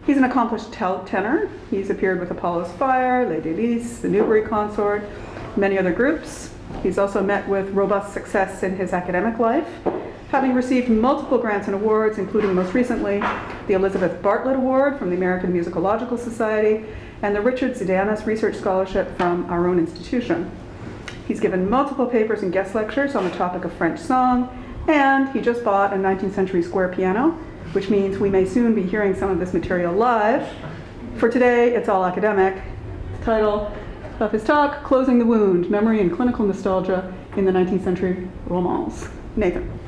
He's an accomplished tenor. He's appeared with Apollo's Fire, Les Délices, the Newbury Consort, many other groups. He's also met with robust success in his academic life, having received multiple grants and awards, including most recently the Elizabeth Bartlett Award from the American Musicological Society and the Richard Zdanis Research Scholarship from our own institution. He's given multiple papers and guest lectures on the topic of French song, and he just bought a 19th-century square piano, which means we may soon be hearing some of this material live. For today, it's all academic. The title of his talk, Closing the Wound, Memory and Clinical Nostalgia in the 19th Century Romance. Nathan.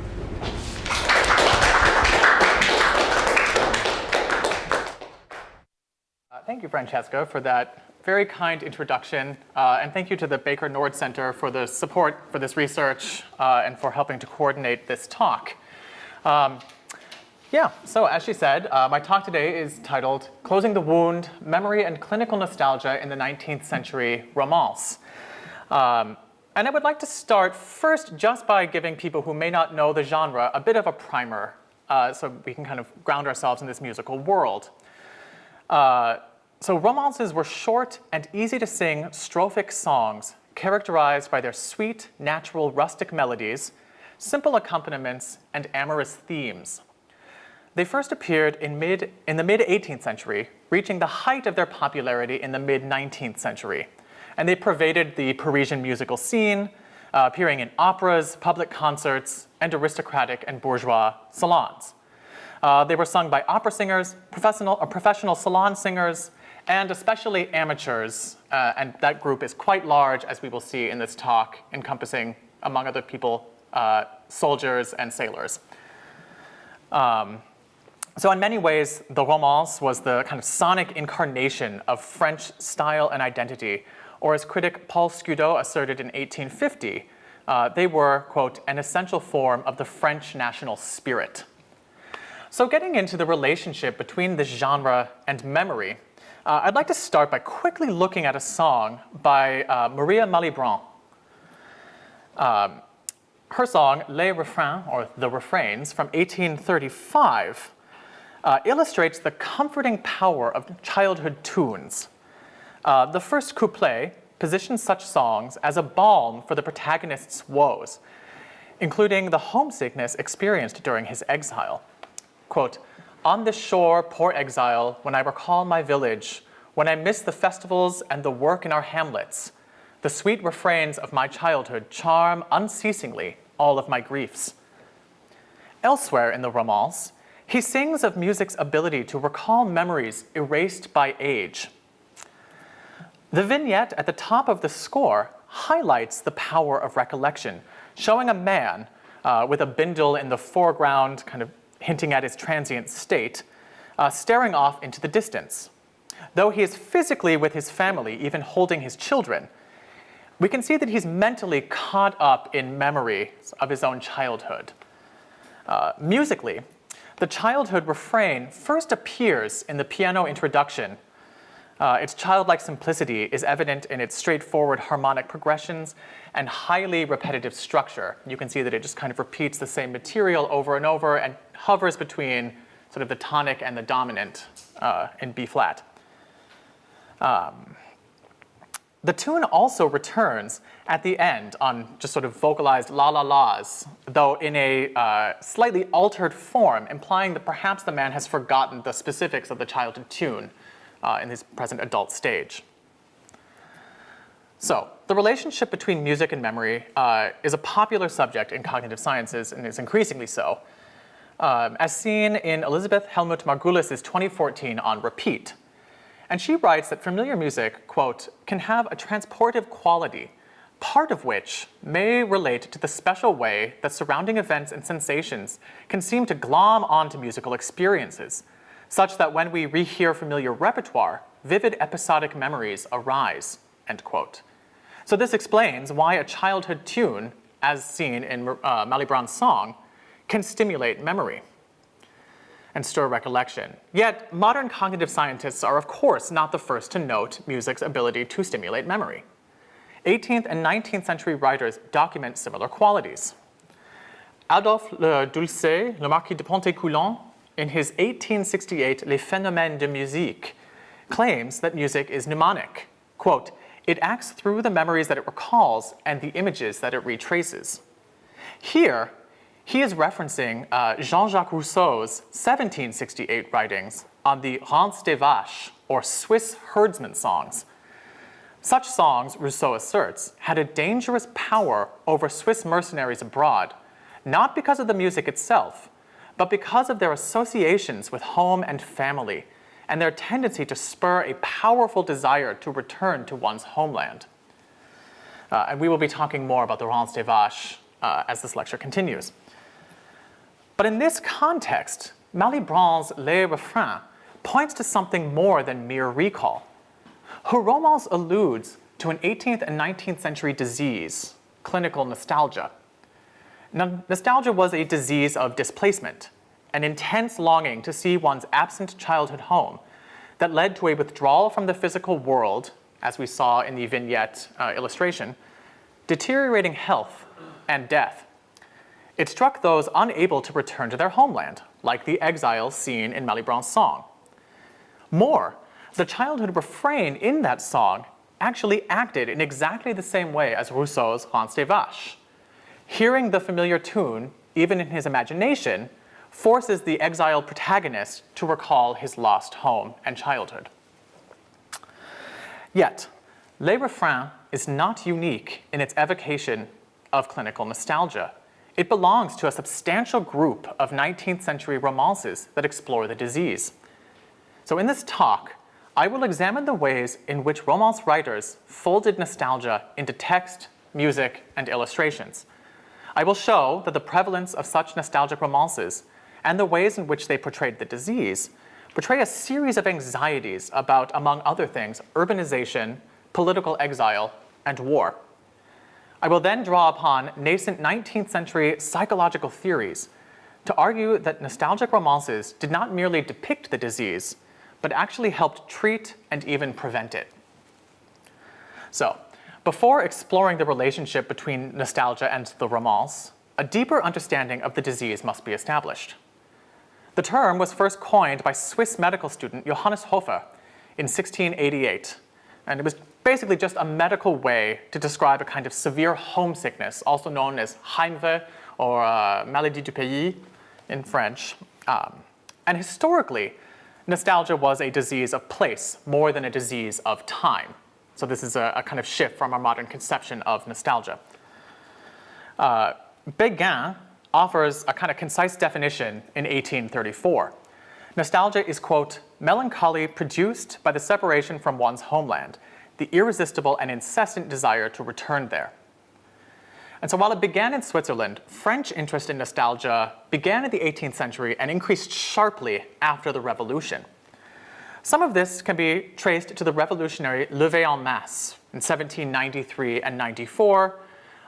Thank you, Francesca, for that very kind introduction, and thank you to the Baker Nord Center for the support for this research and for helping to coordinate this talk. So as she said, my talk today is titled Closing the Wound, Memory and Clinical Nostalgia in the 19th Century Romance. And I would like to start first just by giving people who may not know the genre a bit of a primer so we can kind of ground ourselves in this musical world. So romances were short and easy to sing strophic songs characterized by their sweet, natural, rustic melodies, simple accompaniments, and amorous themes. They first appeared in the mid-18th century, reaching the height of their popularity in the mid-19th century. And they pervaded the Parisian musical scene, appearing in operas, public concerts, and aristocratic and bourgeois salons. They were sung by opera singers, professional salon singers, and especially amateurs, and that group is quite large, as we will see in this talk, encompassing, among other people, soldiers and sailors. So in many ways, the Romance was the kind of sonic incarnation of French style and identity, or as critic Paul Scudo asserted in 1850, they were, quote, an essential form of the French national spirit. So getting into the relationship between this genre and memory, I'd like to start by quickly looking at a song by Maria Malibran. Her song, Les Refrains, or The Refrains, from 1835, illustrates the comforting power of childhood tunes. The first couplet positions such songs as a balm for the protagonist's woes, including the homesickness experienced during his exile. Quote, on this shore, poor exile, when I recall my village, when I miss the festivals and the work in our hamlets, the sweet refrains of my childhood charm unceasingly all of my griefs. Elsewhere in the Romance, he sings of music's ability to recall memories erased by age. The vignette at the top of the score highlights the power of recollection, showing a man with a bindle in the foreground, kind of hinting at his transient state, staring off into the distance. Though he is physically with his family, even holding his children, we can see that he's mentally caught up in memory of his own childhood. Musically, the childhood refrain first appears in the piano introduction. Its childlike simplicity is evident in its straightforward harmonic progressions and highly repetitive structure. You can see that it just kind of repeats the same material over and over and hovers between sort of the tonic and the dominant in B flat. The tune also returns at the end on just sort of vocalized la-la-las, though in a slightly altered form, implying that perhaps the man has forgotten the specifics of the childhood tune in his present adult stage. So, the relationship between music and memory is a popular subject in cognitive sciences, and is increasingly so, as seen in Elizabeth Helmut Margulis's 2014 On Repeat. And she writes that familiar music, quote, can have a transportive quality, part of which may relate to the special way that surrounding events and sensations can seem to glom onto musical experiences, such that when we rehear familiar repertoire, vivid episodic memories arise, end quote. So this explains why a childhood tune, as seen in Malibran's song, can stimulate memory and stir recollection. Yet, modern cognitive scientists are of course not the first to note music's ability to stimulate memory. 18th and 19th century writers document similar qualities. Adolphe Le Dulce, Le Marquis de Pontécoulant, in his 1868 Les Phénomènes de Musique, claims that music is mnemonic. Quote, "It acts through the memories that it recalls and the images that it retraces." Here, he is referencing Jean-Jacques Rousseau's 1768 writings on the Rance des Vaches, or Swiss herdsman songs. Such songs, Rousseau asserts, had a dangerous power over Swiss mercenaries abroad, not because of the music itself, but because of their associations with home and family, and their tendency to spur a powerful desire to return to one's homeland. And we will be talking more about the Rance des Vaches as this lecture continues. But in this context, Malibran's Les Refrains points to something more than mere recall. Her romance alludes to an 18th and 19th century disease, clinical nostalgia. Now, nostalgia was a disease of displacement, an intense longing to see one's absent childhood home that led to a withdrawal from the physical world, as we saw in the vignette illustration, deteriorating health, and death. It struck those unable to return to their homeland, like the exiles seen in Malibran's song. More, the childhood refrain in that song actually acted in exactly the same way as Rousseau's Rance des Vaches. Hearing the familiar tune, even in his imagination, forces the exiled protagonist to recall his lost home and childhood. Yet, Les Refrains is not unique in its evocation of clinical nostalgia. It belongs to a substantial group of 19th century romances that explore the disease. So in this talk, I will examine the ways in which Romance writers folded nostalgia into text, music, and illustrations. I will show that the prevalence of such nostalgic romances and the ways in which they portrayed the disease portray a series of anxieties about, among other things, urbanization, political exile, and war. I will then draw upon nascent 19th century psychological theories to argue that nostalgic romances did not merely depict the disease, but actually helped treat and even prevent it. So, before exploring the relationship between nostalgia and the romance, a deeper understanding of the disease must be established. The term was first coined by Swiss medical student Johannes Hofer in 1688, and it was basically just a medical way to describe a kind of severe homesickness, also known as Heimweh or maladie du pays in French. And historically, nostalgia was a disease of place more than a disease of time. So this is a kind of shift from our modern conception of nostalgia. Béguin offers a kind of concise definition in 1834. Nostalgia is, quote, melancholy produced by the separation from one's homeland, the irresistible and incessant desire to return there. And so while it began in Switzerland, French interest in nostalgia began in the 18th century and increased sharply after the Revolution. Some of this can be traced to the revolutionary levée en masse in 1793 and 94,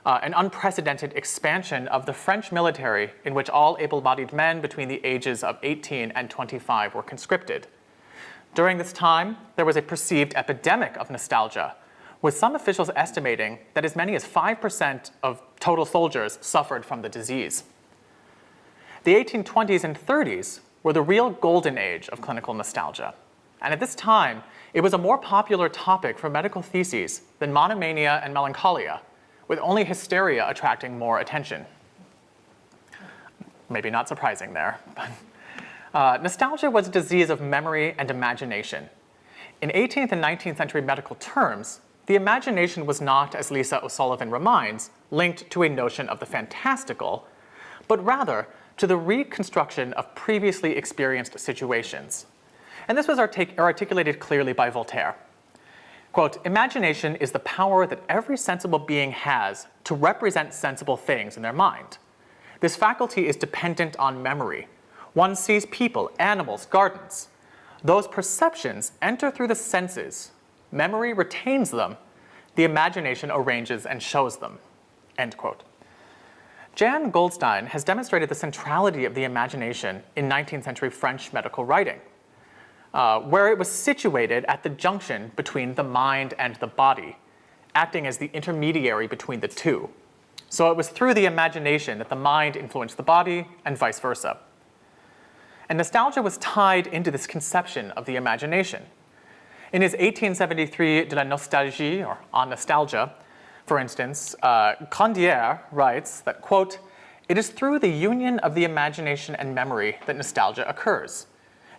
an unprecedented expansion of the French military in which all able-bodied men between the ages of 18 and 25 were conscripted. During this time, there was a perceived epidemic of nostalgia, with some officials estimating that as many as 5% of total soldiers suffered from the disease. The 1820s and 30s were the real golden age of clinical nostalgia. And at this time, it was a more popular topic for medical theses than monomania and melancholia, with only hysteria attracting more attention. Maybe not surprising there, but nostalgia was a disease of memory and imagination. In 18th and 19th century medical terms, the imagination was not, as Lisa O'Sullivan reminds, linked to a notion of the fantastical, but rather to the reconstruction of previously experienced situations. And this was articulated clearly by Voltaire. Quote, imagination is the power that every sensible being has to represent sensible things in their mind. This faculty is dependent on memory. One sees people, animals, gardens. Those perceptions enter through the senses. Memory retains them. The imagination arranges and shows them. End quote. Jan Goldstein has demonstrated the centrality of the imagination in 19th century French medical writing, where it was situated at the junction between the mind and the body, acting as the intermediary between the two. So it was through the imagination that the mind influenced the body and vice versa. And nostalgia was tied into this conception of the imagination. In his 1873 De la Nostalgie, or On Nostalgia, for instance, Grandier writes that, quote, "It is through the union of the imagination and memory that nostalgia occurs.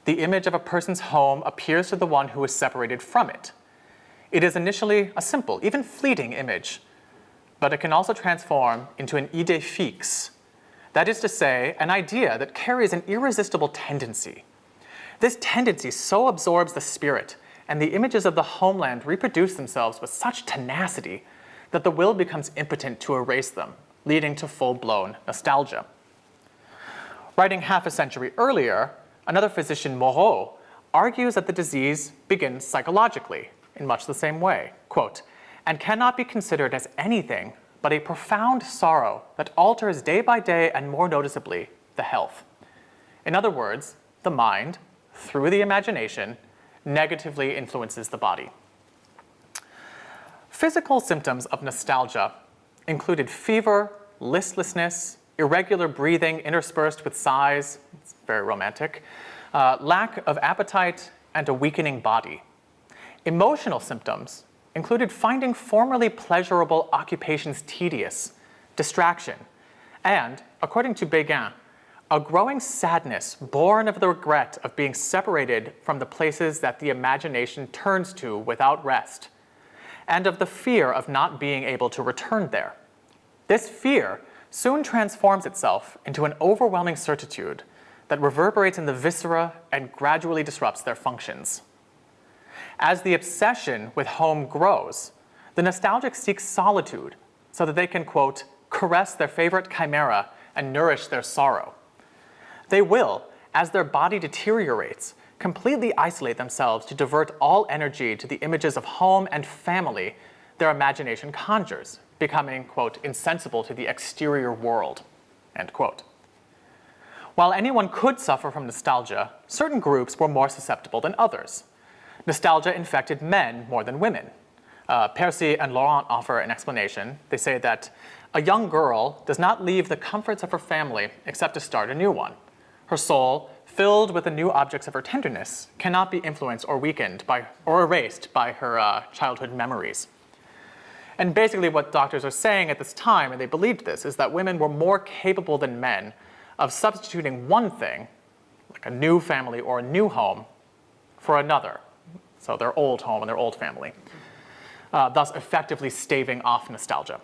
The image of a person's home appears to the one who is separated from it. It is initially a simple, even fleeting image, but it can also transform into an idée fixe. That is to say, an idea that carries an irresistible tendency. This tendency so absorbs the spirit, and the images of the homeland reproduce themselves with such tenacity that the will becomes impotent to erase them, leading to full-blown nostalgia." Writing half a century earlier, another physician, Moreau, argues that the disease begins psychologically in much the same way, quote, "and cannot be considered as anything but a profound sorrow that alters day by day and more noticeably the health." In other words, the mind, through the imagination, negatively influences the body. Physical symptoms of nostalgia included fever, listlessness, irregular breathing interspersed with sighs, it's very romantic, lack of appetite, and a weakening body. Emotional symptoms included finding formerly pleasurable occupations tedious, distraction, and, according to Béguin, a growing sadness born of the regret of being separated from the places that the imagination turns to without rest, and of the fear of not being able to return there. This fear soon transforms itself into an overwhelming certitude that reverberates in the viscera and gradually disrupts their functions. As the obsession with home grows, the nostalgic seek solitude so that they can, quote, "caress their favorite chimera and nourish their sorrow." They will, as their body deteriorates, completely isolate themselves to divert all energy to the images of home and family their imagination conjures, becoming, quote, "insensible to the exterior world," end quote. While anyone could suffer from nostalgia, certain groups were more susceptible than others. Nostalgia infected men more than women. Percy and Laurent offer an explanation. They say that a young girl does not leave the comforts of her family except to start a new one. Her soul, filled with the new objects of her tenderness, cannot be influenced or weakened by or erased by her childhood memories. And basically what doctors are saying at this time, and they believed this, is that women were more capable than men of substituting one thing, like a new family or a new home, for another. So their old home and their old family, thus effectively staving off nostalgia.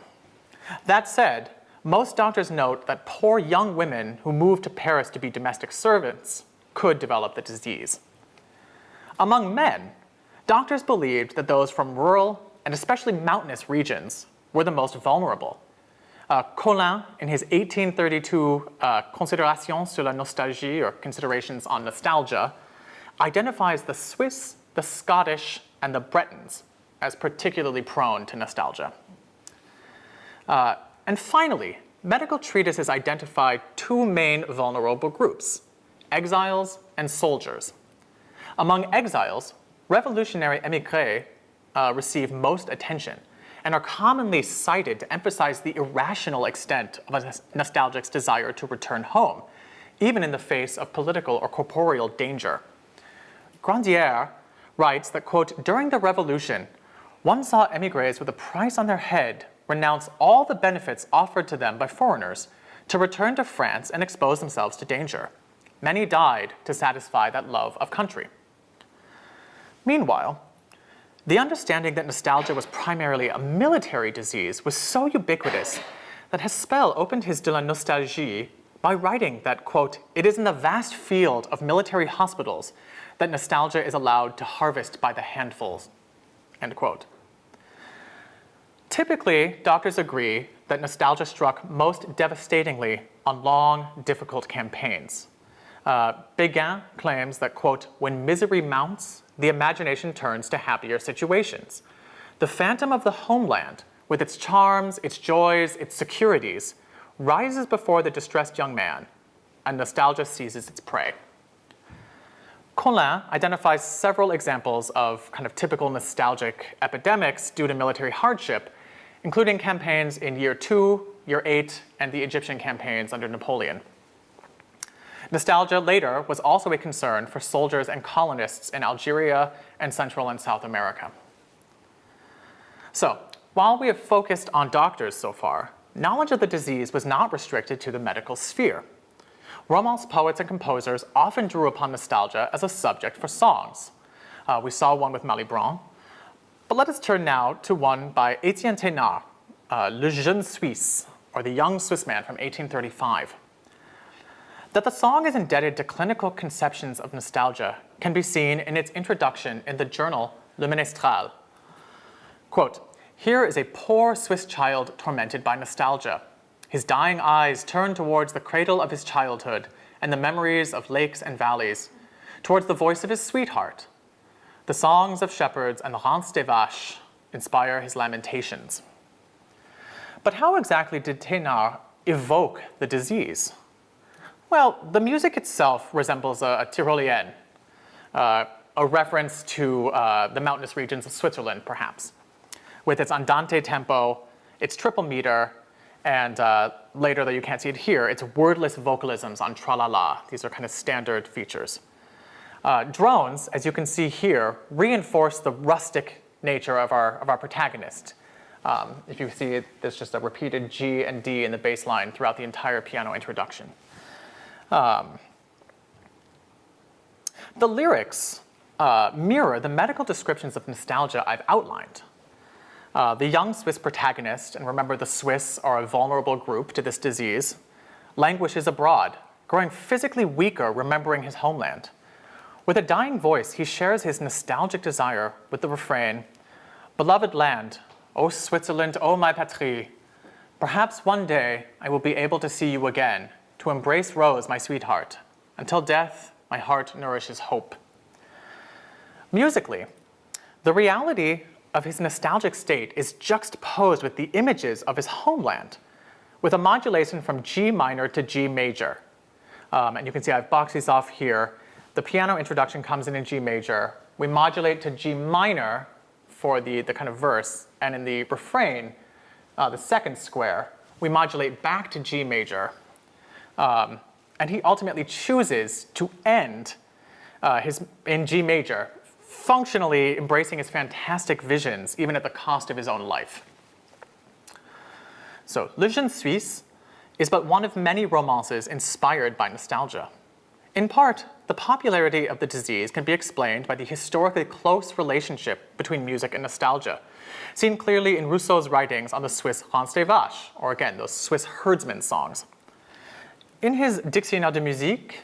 That said, most doctors note that poor young women who moved to Paris to be domestic servants could develop the disease. Among men, doctors believed that those from rural and especially mountainous regions were the most vulnerable. Collin, in his 1832 Considérations sur la nostalgie, or Considerations on Nostalgia, identifies the Swiss, the Scottish, and the Bretons as particularly prone to nostalgia. And finally, medical treatises identify two main vulnerable groups, exiles and soldiers. Among exiles, revolutionary émigrés receive most attention and are commonly cited to emphasize the irrational extent of a nostalgic's desire to return home, even in the face of political or corporeal danger. Grandier writes that, quote, "During the revolution, one saw émigrés with a price on their head renounce all the benefits offered to them by foreigners to return to France and expose themselves to danger. Many died to satisfy that love of country." Meanwhile, the understanding that nostalgia was primarily a military disease was so ubiquitous that Haspel opened his De la Nostalgie by writing that, quote, "It is in the vast field of military hospitals that nostalgia is allowed to harvest by the handfuls," end quote. Typically, doctors agree that nostalgia struck most devastatingly on long, difficult campaigns. Béguin claims that, quote, "When misery mounts, the imagination turns to happier situations. The phantom of the homeland, with its charms, its joys, its securities, rises before the distressed young man, and nostalgia seizes its prey." Collin identifies several examples of kind of typical nostalgic epidemics due to military hardship, including campaigns in Year 2, Year 8, and the Egyptian campaigns under Napoleon. Nostalgia later was also a concern for soldiers and colonists in Algeria and Central and South America. So, while we have focused on doctors so far, knowledge of the disease was not restricted to the medical sphere. Romance poets and composers often drew upon nostalgia as a subject for songs. We saw one with Malibran, but let us turn now to one by Étienne Thénard, Lucian Swiss, or the Young Swiss Man from 1835. That the song is indebted to clinical conceptions of nostalgia can be seen in its introduction in the journal Le Ménestrel. Quote, "Here is a poor Swiss child tormented by nostalgia. His dying eyes turn towards the cradle of his childhood and the memories of lakes and valleys, towards the voice of his sweetheart. The songs of shepherds and the Rance des Vaches inspire his lamentations." But how exactly did Thénard evoke the disease? Well, the music itself resembles a Tyrolean, a reference to the mountainous regions of Switzerland, perhaps, with its andante tempo, its triple meter, and later, though you can't see it here, its wordless vocalisms on tra-la-la. These are kind of standard features. Drones, as you can see here, reinforce the rustic nature of our protagonist. If you see it, there's just a repeated G and D in the bass line throughout the entire piano introduction. The lyrics mirror the medical descriptions of nostalgia I've outlined. The young Swiss protagonist, and remember the Swiss are a vulnerable group to this disease, languishes abroad, growing physically weaker, remembering his homeland. With a dying voice, he shares his nostalgic desire with the refrain, "Beloved land, O Switzerland, O my patrie, perhaps one day I will be able to see you again, to embrace Rose, my sweetheart. Until death, my heart nourishes hope." Musically, the reality of his nostalgic state is juxtaposed with the images of his homeland, with a modulation from G minor to G major. And you can see I've boxed these off here. The piano introduction comes in G major. We modulate to G minor for the kind of verse, and in the refrain, the second square, we modulate back to G major. And he ultimately chooses to end in G major, functionally embracing his fantastic visions, even at the cost of his own life. So, Lucian Swiss is but one of many romances inspired by nostalgia. In part, the popularity of the disease can be explained by the historically close relationship between music and nostalgia, seen clearly in Rousseau's writings on the Swiss Rance des Vaches, or again, those Swiss herdsmen songs. In his Dictionnaire de musique,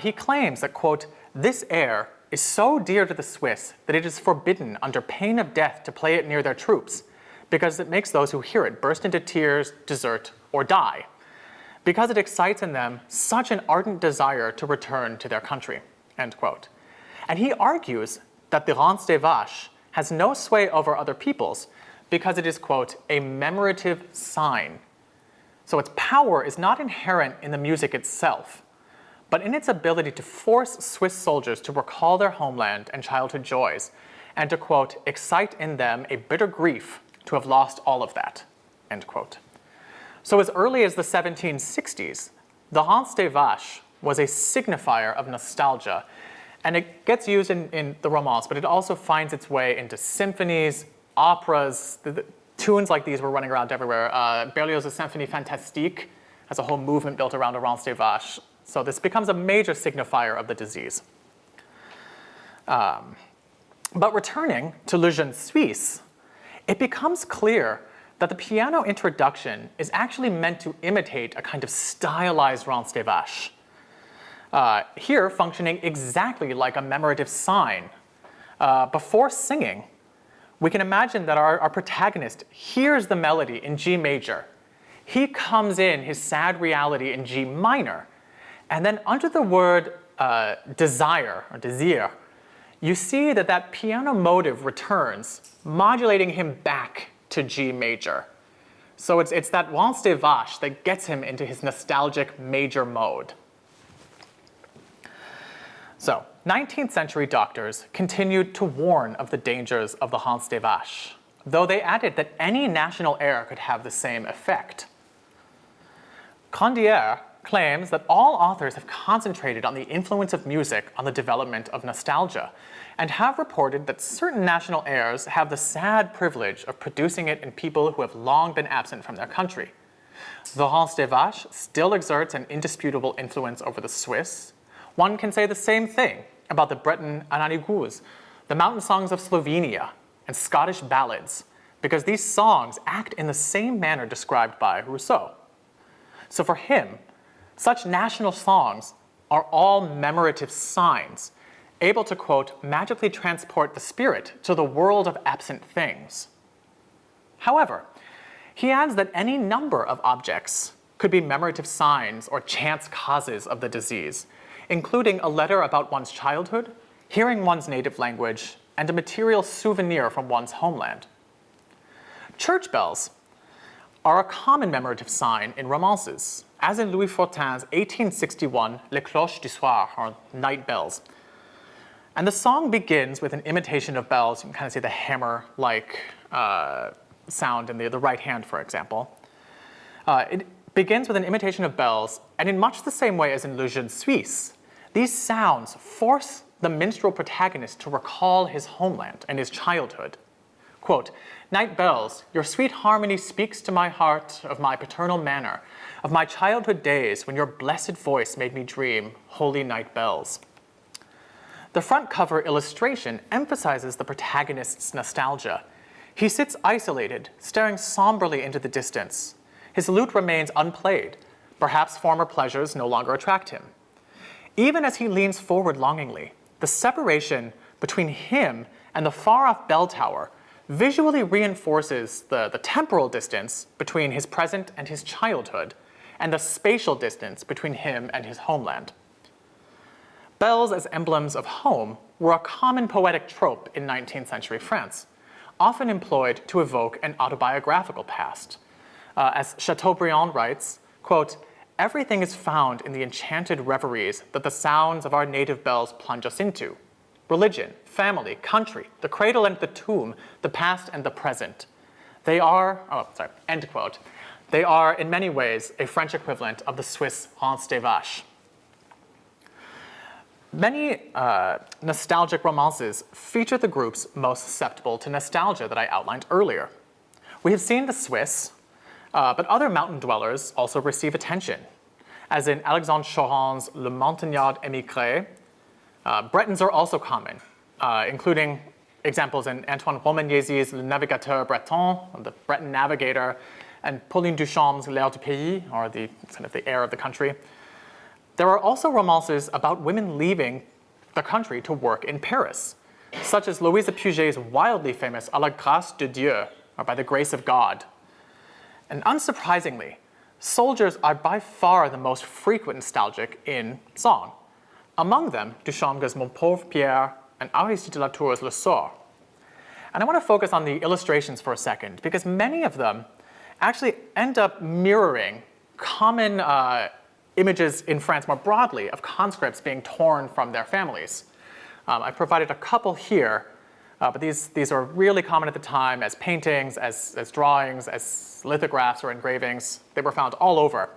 he claims that, quote, "This air is so dear to the Swiss that it is forbidden under pain of death to play it near their troops, because it makes those who hear it burst into tears, desert, or die, because it excites in them such an ardent desire to return to their country," end quote. And he argues that the Rance des Vaches has no sway over other peoples because it is, quote, "a memorative sign." So its power is not inherent in the music itself, but in its ability to force Swiss soldiers to recall their homeland and childhood joys, and to, quote, "excite in them a bitter grief to have lost all of that," end quote. So as early as the 1760s, the Rance des Vaches was a signifier of nostalgia, and it gets used in the Romance, but it also finds its way into symphonies, operas. The tunes like these were running around everywhere. Berlioz's Symphonie Fantastique has a whole movement built around a Rance des Vaches. So this becomes a major signifier of the disease. But returning to Lucian Swiss, it becomes clear that the piano introduction is actually meant to imitate a kind of stylized Rance des Vaches. Here, functioning exactly like a memorative sign. Before singing, we can imagine that our protagonist hears the melody in G major. He comes in his sad reality in G minor. And then under the word desire, or désir, you see that piano motive returns, modulating him back to G major. So it's that Rance des Vaches that gets him into his nostalgic major mode. So, 19th century doctors continued to warn of the dangers of the Rance des Vaches, though they added that any national air could have the same effect. Candiaire claims that all authors have concentrated on the influence of music on the development of nostalgia, and have reported that certain national airs have the sad privilege of producing it in people who have long been absent from their country. The Rance des Vaches still exerts an indisputable influence over the Swiss. One can say the same thing about the Breton Ananigouz, the mountain songs of Slovenia, and Scottish ballads, because these songs act in the same manner described by Rousseau. So for him, such national songs are all memorative signs, able to, quote, magically transport the spirit to the world of absent things. However, he adds that any number of objects could be memorative signs or chance causes of the disease, including a letter about one's childhood, hearing one's native language, and a material souvenir from one's homeland. Church bells are a common memorative sign in romances, as in Louis Fortin's 1861 Les Cloches du Soir, or Night Bells. And the song begins with an imitation of bells. You can kind of see the hammer-like sound in the right hand, for example. It begins with an imitation of bells, and in much the same way as in Lucian Swiss, these sounds force the minstrel protagonist to recall his homeland and his childhood. Quote, "Night bells, your sweet harmony speaks to my heart of my paternal manor, of my childhood days when your blessed voice made me dream, holy night bells." The front cover illustration emphasizes the protagonist's nostalgia. He sits isolated, staring somberly into the distance. His lute remains unplayed. Perhaps former pleasures no longer attract him. Even as he leans forward longingly, the separation between him and the far-off bell tower visually reinforces the temporal distance between his present and his childhood, and the spatial distance between him and his homeland. Bells as emblems of home were a common poetic trope in 19th century France, often employed to evoke an autobiographical past. As Chateaubriand writes, quote, "Everything is found in the enchanted reveries that the sounds of our native bells plunge us into. Religion, family, country, the cradle and the tomb, the past and the present. They are," end quote. "They are in many ways a French equivalent of the Swiss Rance des Vaches." Many nostalgic romances feature the groups most susceptible to nostalgia that I outlined earlier. We have seen the Swiss, but other mountain dwellers also receive attention. As in Alexandre Choron's Le Montagnard émigré, Bretons are also common, including examples in Antoine Romagnési's Le Navigateur Breton, the Breton navigator, and Pauline Duchamp's L'air du pays, or the air of the country. There are also romances about women leaving the country to work in Paris, such as Louise Puget's wildly famous À la grâce de Dieu, or By the Grace of God. And unsurprisingly, soldiers are by far the most frequent nostalgic in song. Among them, Duchamp's Mon pauvre Pierre and Aristide de la Tour's Le Sort. And I want to focus on the illustrations for a second, because many of them actually end up mirroring common images in France more broadly of conscripts being torn from their families. I provided a couple here, but these are really common at the time as paintings, as drawings, as lithographs or engravings. They were found all over.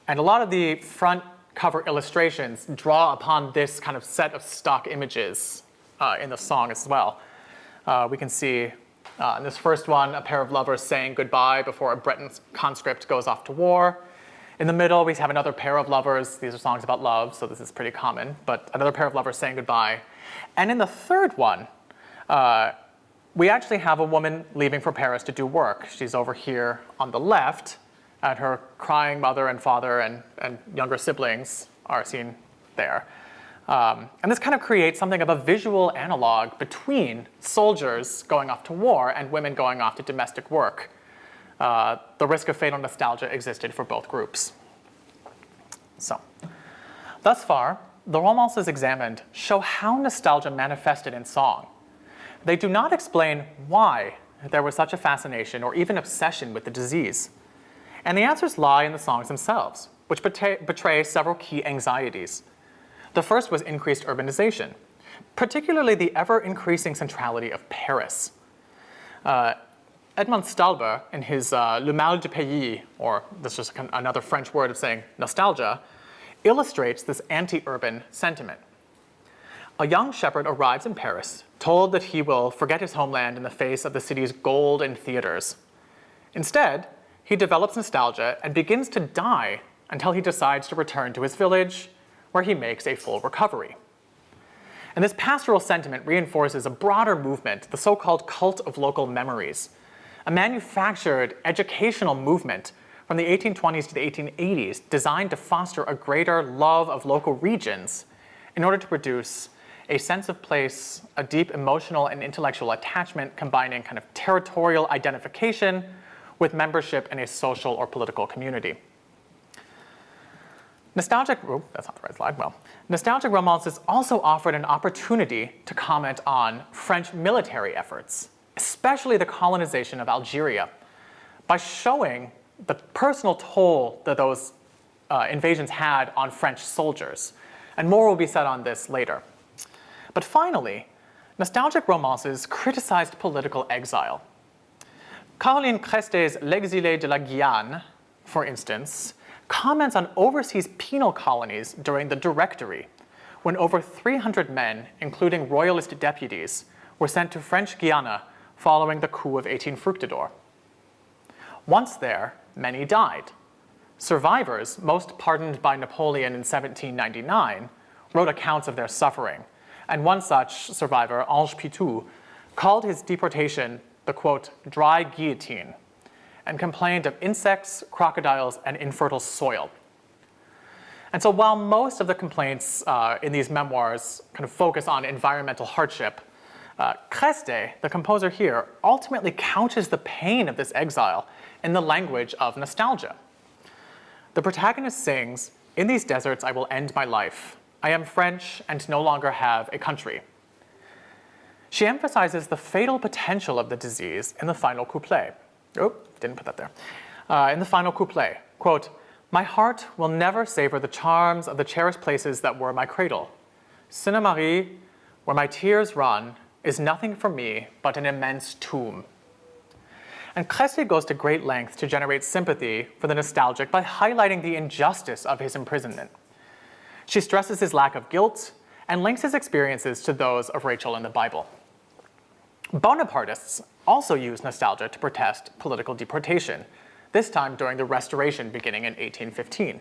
And a lot of the front cover illustrations draw upon this kind of set of stock images in the song as well. We can see in this first one, a pair of lovers saying goodbye before a Breton conscript goes off to war. In the middle, we have another pair of lovers. These are songs about love, so this is pretty common, but another pair of lovers saying goodbye. And in the third one, we actually have a woman leaving for Paris to do work. She's over here on the left, and her crying mother and father and younger siblings are seen there. And this kind of creates something of a visual analog between soldiers going off to war and women going off to domestic work. The risk of fatal nostalgia existed for both groups. So, thus far, the romances examined show how nostalgia manifested in song. They do not explain why there was such a fascination or even obsession with the disease. And the answers lie in the songs themselves, which betray several key anxieties. The first was increased urbanization, particularly the ever-increasing centrality of Paris. Edmond Stalber, in his Le Mal du Pays, or that's just another French word of saying nostalgia, illustrates this anti-urban sentiment. A young shepherd arrives in Paris, told that he will forget his homeland in the face of the city's gold and theaters. Instead, he develops nostalgia and begins to die until he decides to return to his village, where he makes a full recovery. And this pastoral sentiment reinforces a broader movement, the so-called cult of local memories, a manufactured educational movement from the 1820s to the 1880s designed to foster a greater love of local regions in order to produce a sense of place, a deep emotional and intellectual attachment combining kind of territorial identification with membership in a social or political community. Nostalgic romances also offered an opportunity to comment on French military efforts, especially the colonization of Algeria, by showing the personal toll that those invasions had on French soldiers. And more will be said on this later. But finally, nostalgic romances criticized political exile. Caroline Crestay's L'Exilé de la Guyane, for instance, comments on overseas penal colonies during the Directory, when over 300 men, including royalist deputies, were sent to French Guiana following the coup of 18 Fructidor. Once there, many died. Survivors, most pardoned by Napoleon in 1799, wrote accounts of their suffering, and one such survivor, Ange Pitou, called his deportation the, quote, dry guillotine, and complained of insects, crocodiles, and infertile soil. And so while most of the complaints in these memoirs kind of focus on environmental hardship, Crestay, the composer here, ultimately couches the pain of this exile in the language of nostalgia. The protagonist sings, "In these deserts I will end my life. I am French and no longer have a country." She emphasizes the fatal potential of the disease in the final couplet. Oh, didn't put that there. In the final couplet, quote, "My heart will never savor the charms of the cherished places that were my cradle. Sinnemarie, where my tears run, is nothing for me but an immense tomb." And Crestay goes to great lengths to generate sympathy for the nostalgic by highlighting the injustice of his imprisonment. She stresses his lack of guilt and links his experiences to those of Rachel in the Bible. Bonapartists also used nostalgia to protest political deportation, this time during the Restoration beginning in 1815.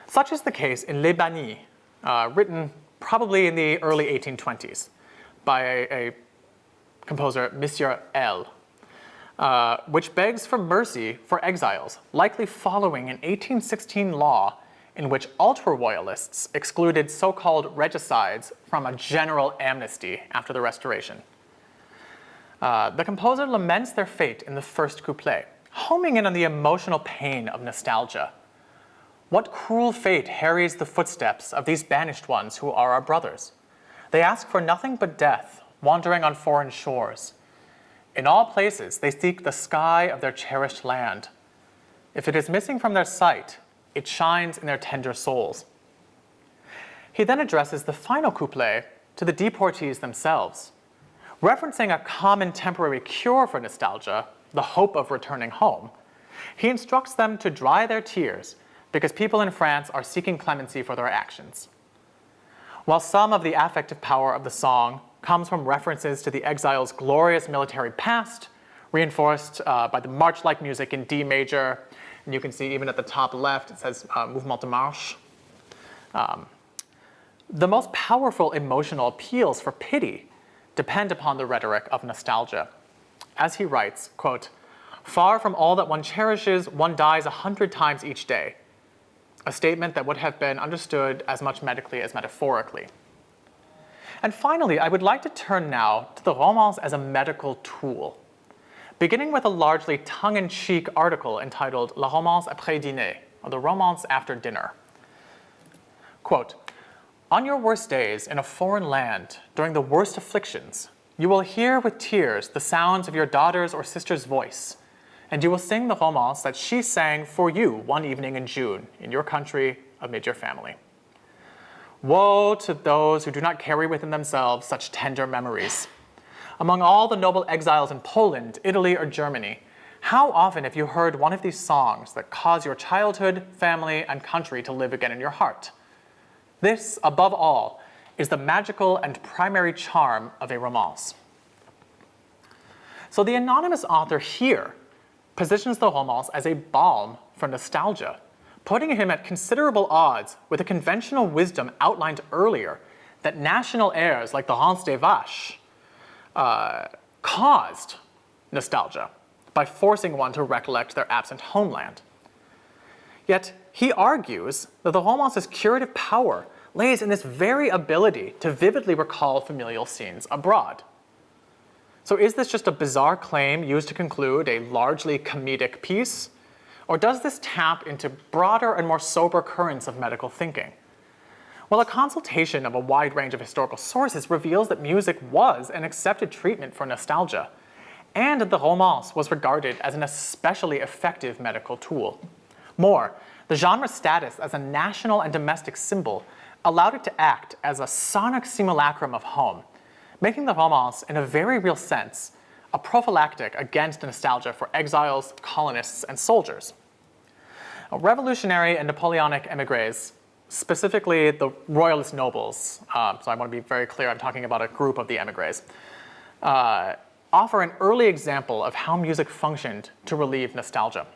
Such is the case in Les Bannis, written probably in the early 1820s by a composer, Monsieur L., which begs for mercy for exiles, likely following an 1816 law in which ultra-royalists excluded so-called regicides from a general amnesty after the Restoration. The composer laments their fate in the first couplet, homing in on the emotional pain of nostalgia. What cruel fate harries the footsteps of these banished ones who are our brothers? They ask for nothing but death, wandering on foreign shores. In all places, they seek the sky of their cherished land. If it is missing from their sight, it shines in their tender souls. He then addresses the final couplet to the deportees themselves. Referencing a common temporary cure for nostalgia, the hope of returning home, he instructs them to dry their tears because people in France are seeking clemency for their actions. While some of the affective power of the song comes from references to the exile's glorious military past, reinforced by the march-like music in D major, and you can see even at the top left, it says Mouvement de Marche. The most powerful emotional appeals for pity depend upon the rhetoric of nostalgia. As he writes, quote, "Far from all that one cherishes, one dies 100 times each day," a statement that would have been understood as much medically as metaphorically. And finally, I would like to turn now to the romance as a medical tool, beginning with a largely tongue-in-cheek article entitled La romance après dîner, or the romance after dinner. Quote, "On your worst days in a foreign land, during the worst afflictions, you will hear with tears the sounds of your daughter's or sister's voice, and you will sing the romance that she sang for you one evening in June in your country amid your family. Woe to those who do not carry within themselves such tender memories. Among all the noble exiles in Poland, Italy, or Germany, how often have you heard one of these songs that cause your childhood, family, and country to live again in your heart? This, above all, is the magical and primary charm of a romance. So the anonymous author here positions the romance as a balm for nostalgia, putting him at considerable odds with the conventional wisdom outlined earlier that national airs like the Rance des Vaches caused nostalgia by forcing one to recollect their absent homeland. Yet he argues that the romance's curative power lays in this very ability to vividly recall familial scenes abroad. So is this just a bizarre claim used to conclude a largely comedic piece? Or does this tap into broader and more sober currents of medical thinking? Well, a consultation of a wide range of historical sources reveals that music was an accepted treatment for nostalgia, and that the romance was regarded as an especially effective medical tool. More, the genre's status as a national and domestic symbol allowed it to act as a sonic simulacrum of home, making the romance, in a very real sense, a prophylactic against nostalgia for exiles, colonists, and soldiers. Revolutionary and Napoleonic émigrés, specifically the royalist nobles, so I want to be very clear, I'm talking about a group of the émigrés, offer an early example of how music functioned to relieve nostalgia.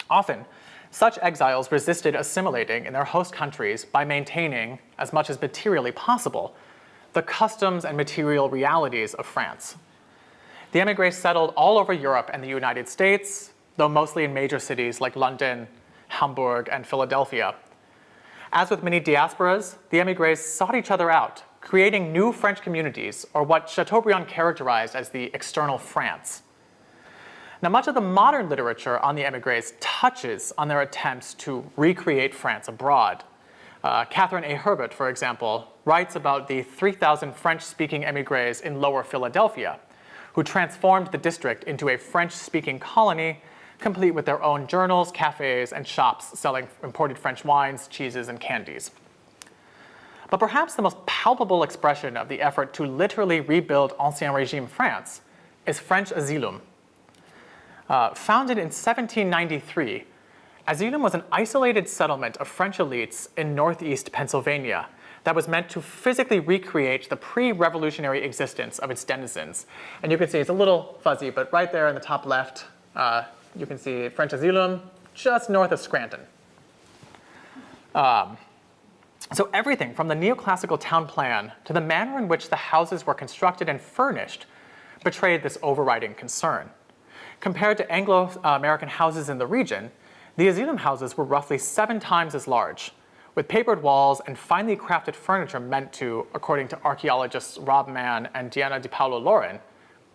Often, such exiles resisted assimilating in their host countries by maintaining, as much as materially possible, the customs and material realities of France. The émigrés settled all over Europe and the United States, though mostly in major cities like London, Hamburg, and Philadelphia. As with many diasporas, the émigrés sought each other out, creating new French communities, or what Chateaubriand characterized as the external France. Now, much of the modern literature on the émigrés touches on their attempts to recreate France abroad. Catherine A. Herbert, for example, writes about the 3,000 French-speaking émigrés in Lower Philadelphia, who transformed the district into a French-speaking colony, complete with their own journals, cafes, and shops selling imported French wines, cheeses, and candies. But perhaps the most palpable expression of the effort to literally rebuild Ancien Régime France is French asylum. Founded in 1793, asylum was an isolated settlement of French elites in northeast Pennsylvania that was meant to physically recreate the pre-revolutionary existence of its denizens. And you can see it's a little fuzzy, but right there in the top left, you can see French asylum just north of Scranton. So everything from the neoclassical town plan to the manner in which the houses were constructed and furnished betrayed this overriding concern. Compared to Anglo-American houses in the region, the asylum houses were roughly 7 times as large, with papered walls and finely crafted furniture meant to, according to archaeologists Rob Mann and Diana Di Paolo Lauren,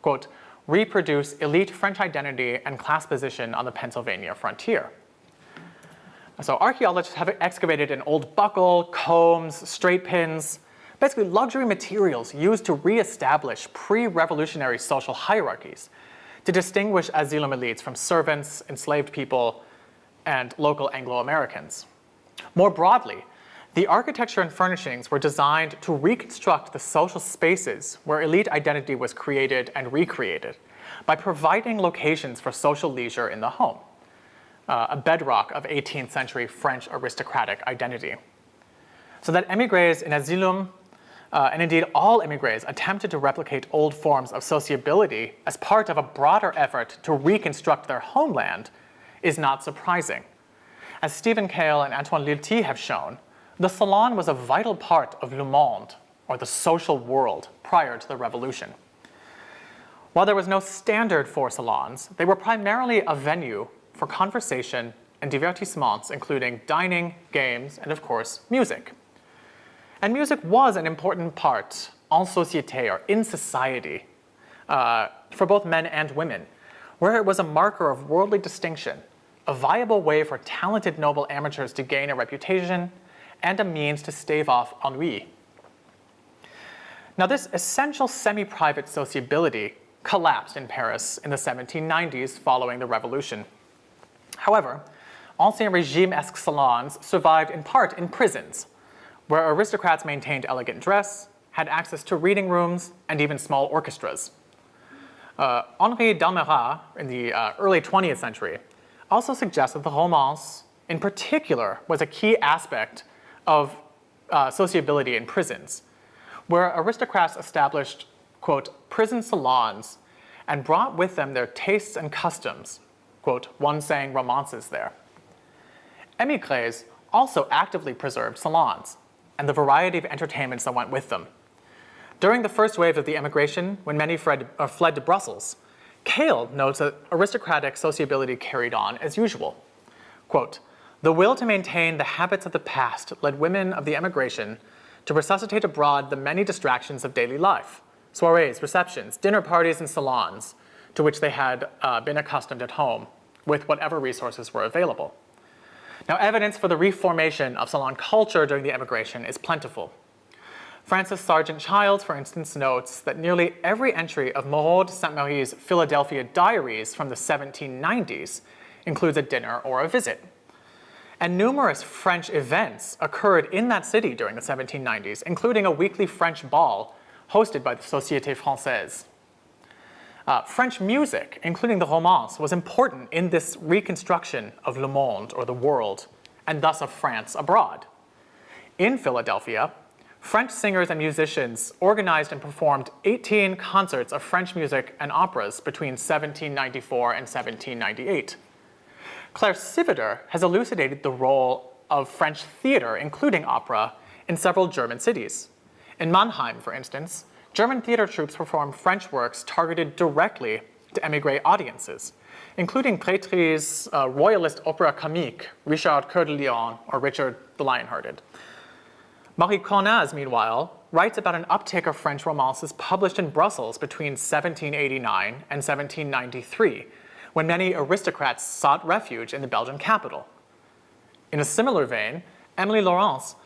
quote, reproduce elite French identity and class position on the Pennsylvania frontier. So archaeologists have excavated an old buckle, combs, straight pins, basically luxury materials used to reestablish pre-revolutionary social hierarchies to distinguish asylum elites from servants, enslaved people, and local Anglo-Americans. More broadly, the architecture and furnishings were designed to reconstruct the social spaces where elite identity was created and recreated by providing locations for social leisure in the home, a bedrock of 18th century French aristocratic identity. So that émigrés in asylum, and indeed all émigrés, attempted to replicate old forms of sociability as part of a broader effort to reconstruct their homeland is not surprising. As Stephen Cale and Antoine Lilti have shown, the salon was a vital part of le monde, or the social world, prior to the revolution. While there was no standard for salons, they were primarily a venue for conversation and divertissements, including dining, games, and of course, music. And music was an important part en société, or in society, for both men and women, where it was a marker of worldly distinction, a viable way for talented noble amateurs to gain a reputation, and a means to stave off ennui. Now, this essential semi-private sociability collapsed in Paris in the 1790s following the revolution. However, Ancien Régime-esque salons survived in part in prisons, where aristocrats maintained elegant dress, had access to reading rooms and even small orchestras. Henri d'Almeida, in the early 20th century, also suggests that the romance, in particular, was a key aspect of sociability in prisons, where aristocrats established, quote, prison salons and brought with them their tastes and customs, quote, one sang romances there. Émigrés also actively preserved salons and the variety of entertainments that went with them. During the first wave of the emigration, when many fled to Brussels, Cale notes that aristocratic sociability carried on as usual. Quote, the will to maintain the habits of the past led women of the emigration to resuscitate abroad the many distractions of daily life, soirees, receptions, dinner parties, and salons, to which they had been accustomed at home, with whatever resources were available. Now, evidence for the reformation of salon culture during the emigration is plentiful. Francis Sargent Childs, for instance, notes that nearly every entry of Moreau de Sainte-Marie's Philadelphia diaries from the 1790s includes a dinner or a visit. And numerous French events occurred in that city during the 1790s, including a weekly French ball hosted by the Société Française. French music, including the romance, was important in this reconstruction of le monde, or the world, and thus of France abroad. In Philadelphia, French singers and musicians organized and performed 18 concerts of French music and operas between 1794 and 1798. Claire Civitar has elucidated the role of French theater, including opera, in several German cities. In Mannheim, for instance, German theater troupes performed French works targeted directly to émigré audiences, including Grétry's royalist opera comique, Richard Coeur de Lion, or Richard the Lionhearted. Marie Cornaz, meanwhile, writes about an uptick of French romances published in Brussels between 1789 and 1793, when many aristocrats sought refuge in the Belgian capital. In a similar vein, Emily Laurence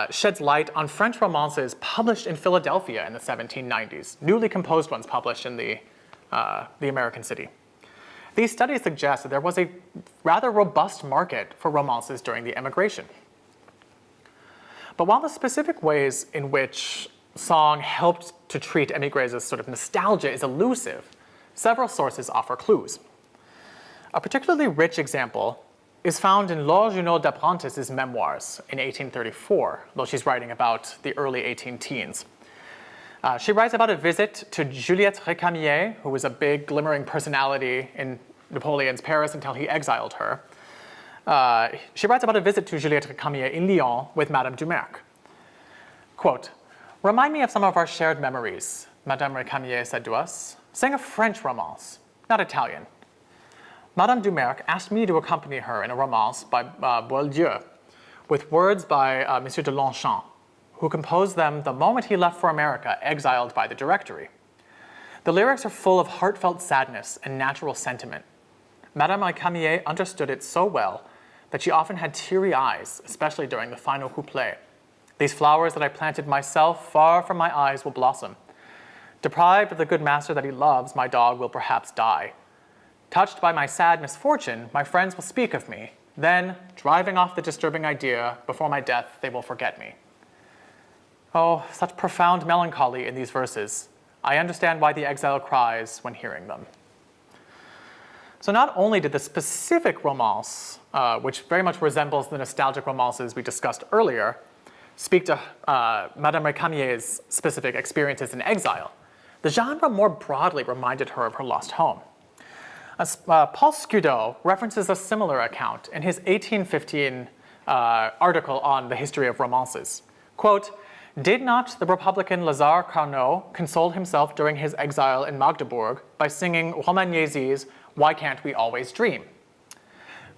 sheds light on French romances published in Philadelphia in the 1790s, newly composed ones published in the American city. These studies suggest that there was a rather robust market for romances during the emigration. But while the specific ways in which song helped to treat émigrés as sort of nostalgia is elusive, several sources offer clues. A particularly rich example is found in Laure Junot d'Apprentes's memoirs in 1834, though she's writing about the early 18-teens. She writes about a visit to Juliette Récamier, who was a big, glimmering personality in Napoleon's Paris until he exiled her. She writes about a visit to Juliette Récamier in Lyon with Madame Dumerc. Quote, remind me of some of our shared memories, Madame Récamier said to us. Sing a French romance, not Italian. Madame Dumerc asked me to accompany her in a romance by Boieldieu, with words by Monsieur de Longchamp, who composed them the moment he left for America, exiled by the Directory. The lyrics are full of heartfelt sadness and natural sentiment. Madame Récamier understood it so well that she often had teary eyes, especially during the final couplet. These flowers that I planted myself far from my eyes will blossom. Deprived of the good master that he loves, my dog will perhaps die. Touched by my sad misfortune, my friends will speak of me. Then, driving off the disturbing idea, before my death, they will forget me. Oh, such profound melancholy in these verses. I understand why the exile cries when hearing them. So not only did the specific romance, which very much resembles the nostalgic romances we discussed earlier, speak to Madame Récamier's specific experiences in exile, the genre more broadly reminded her of her lost home. Paul Scudo references a similar account in his 1815 article on the history of romances. Quote, did not the Republican Lazare Carnot console himself during his exile in Magdebourg by singing Romagnési's Why Can't We Always Dream?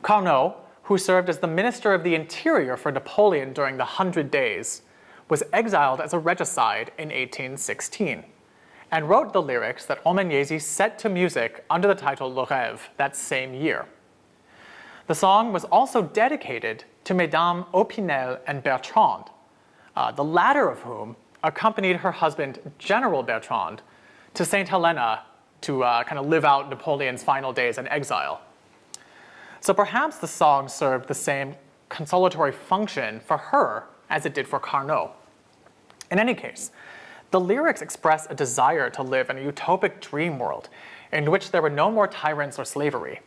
Carnot, who served as the Minister of the Interior for Napoleon during the 100 Days, was exiled as a regicide in 1816. And wrote the lyrics that Romagnési set to music under the title Le Rêve that same year. The song was also dedicated to Mesdames Opinel and Bertrand, the latter of whom accompanied her husband, General Bertrand, to St. Helena to kind of live out Napoleon's final days in exile. So perhaps the song served the same consolatory function for her as it did for Carnot. In any case, the lyrics express a desire to live in a utopic dream world in which there were no more tyrants or slavery,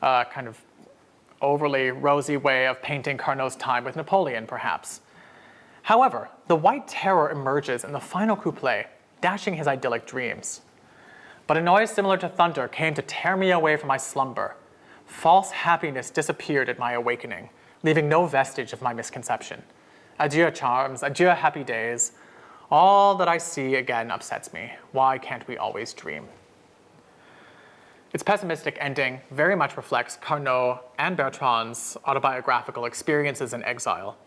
a kind of overly rosy way of painting Carnot's time with Napoleon, perhaps. However, the white terror emerges in the final couplet, dashing his idyllic dreams. But a noise similar to thunder came to tear me away from my slumber. False happiness disappeared at my awakening, leaving no vestige of my misconception. Adieu charms, adieu happy days. All that I see again upsets me. Why can't we always dream? Its pessimistic ending very much reflects Carnot and Bertrand's autobiographical experiences in exile.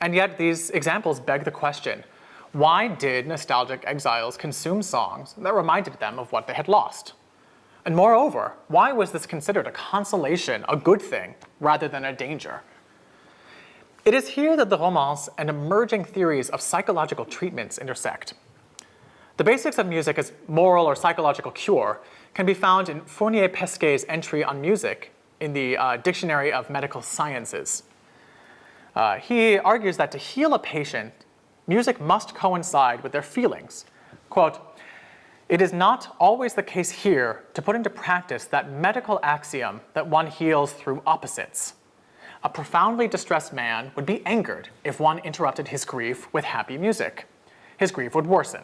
And yet these examples beg the question, why did nostalgic exiles consume songs that reminded them of what they had lost? And moreover, why was this considered a consolation, a good thing, rather than a danger? It is here that the Romance and emerging theories of psychological treatments intersect. The basics of music as moral or psychological cure can be found in Fournier-Pesquet's entry on music in the Dictionary of Medical Sciences. He argues that to heal a patient, music must coincide with their feelings. Quote, "It is not always the case here to put into practice that medical axiom that one heals through opposites. A profoundly distressed man would be angered if one interrupted his grief with happy music. His grief would worsen.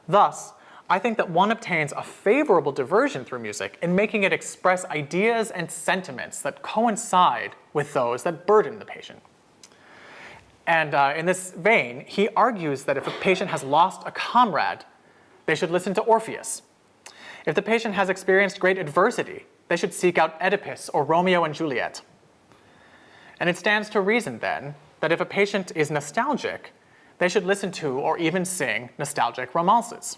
Thus, I think that one obtains a favorable diversion through music in making it express ideas and sentiments that coincide with those that burden the patient." And in this vein, he argues that if a patient has lost a comrade, they should listen to Orpheus. If the patient has experienced great adversity, they should seek out Oedipus or Romeo and Juliet. And it stands to reason then that if a patient is nostalgic, they should listen to or even sing nostalgic romances.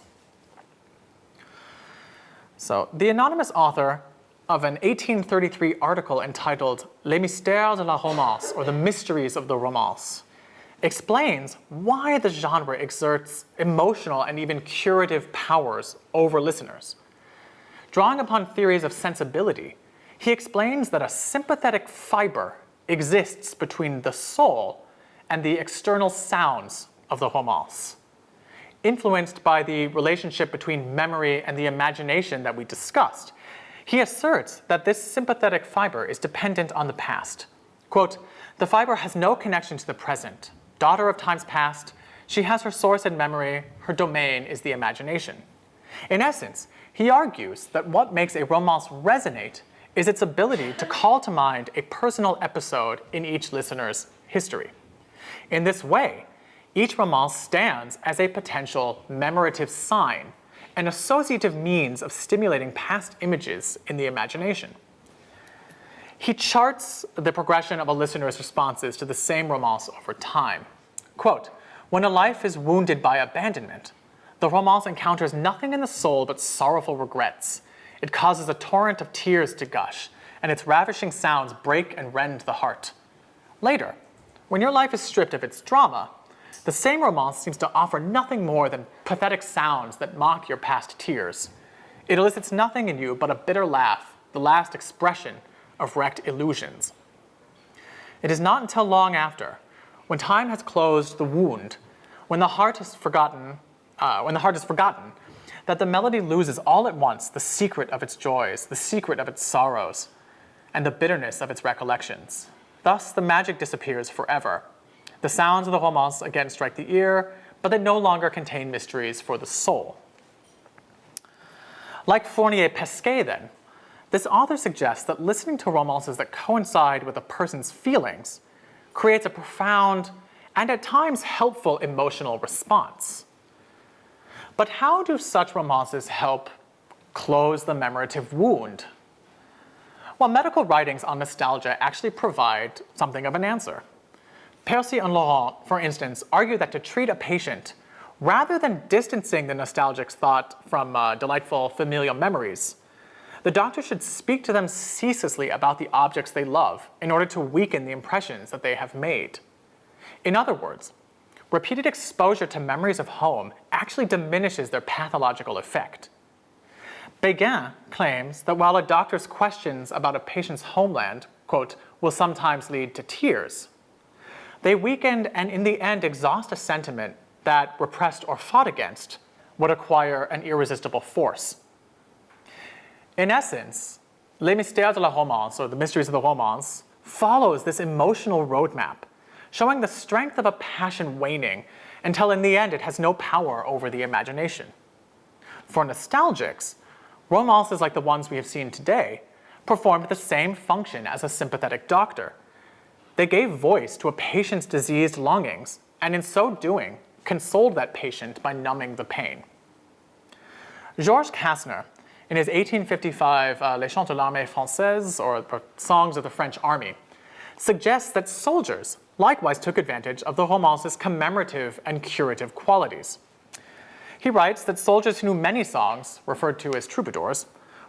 So the anonymous author of an 1833 article entitled Les Mystères de la Romance, or The Mysteries of the Romance, explains why the genre exerts emotional and even curative powers over listeners. Drawing upon theories of sensibility, he explains that a sympathetic fiber exists between the soul and the external sounds of the romance. Influenced by the relationship between memory and the imagination that we discussed, he asserts that this sympathetic fiber is dependent on the past. Quote, "The fiber has no connection to the present. Daughter of times past, she has her source in memory, her domain is the imagination." In essence, he argues that what makes a romance resonate is its ability to call to mind a personal episode in each listener's history. In this way, each romance stands as a potential memorative sign, an associative means of stimulating past images in the imagination. He charts the progression of a listener's responses to the same romance over time. Quote, "When a life is wounded by abandonment, the romance encounters nothing in the soul but sorrowful regrets. It causes a torrent of tears to gush, and its ravishing sounds break and rend the heart. Later, when your life is stripped of its drama, the same romance seems to offer nothing more than pathetic sounds that mock your past tears. It elicits nothing in you but a bitter laugh, the last expression of wrecked illusions. It is not until long after, when time has closed the wound, when the heart is forgotten, that the melody loses all at once the secret of its joys, the secret of its sorrows, and the bitterness of its recollections. Thus, the magic disappears forever. The sounds of the romance again strike the ear, but they no longer contain mysteries for the soul." Like Fournier-Pesquet, then, this author suggests that listening to romances that coincide with a person's feelings creates a profound and at times helpful emotional response. But how do such romances help close the memorative wound? Well, medical writings on nostalgia actually provide something of an answer. Percy and Laurent, for instance, argue that to treat a patient, rather than distancing the nostalgic's thought from delightful familial memories, the doctor should speak to them ceaselessly about the objects they love in order to weaken the impressions that they have made. In other words, repeated exposure to memories of home actually diminishes their pathological effect. Béguin claims that while a doctor's questions about a patient's homeland, quote, "will sometimes lead to tears," they weaken and in the end exhaust a sentiment that repressed or fought against would acquire an irresistible force. In essence, Les Mystères de la Romance, or the Mysteries of the Romance, follows this emotional roadmap, showing the strength of a passion waning until in the end it has no power over the imagination. For nostalgics, romances like the ones we have seen today performed the same function as a sympathetic doctor. They gave voice to a patient's diseased longings, and in so doing, consoled that patient by numbing the pain. Georges Cassner, in his 1855 Les Chants de l'Armée Française, or the Songs of the French Army, suggests that soldiers likewise took advantage of the romance's commemorative and curative qualities. He writes that soldiers who knew many songs, referred to as troubadours,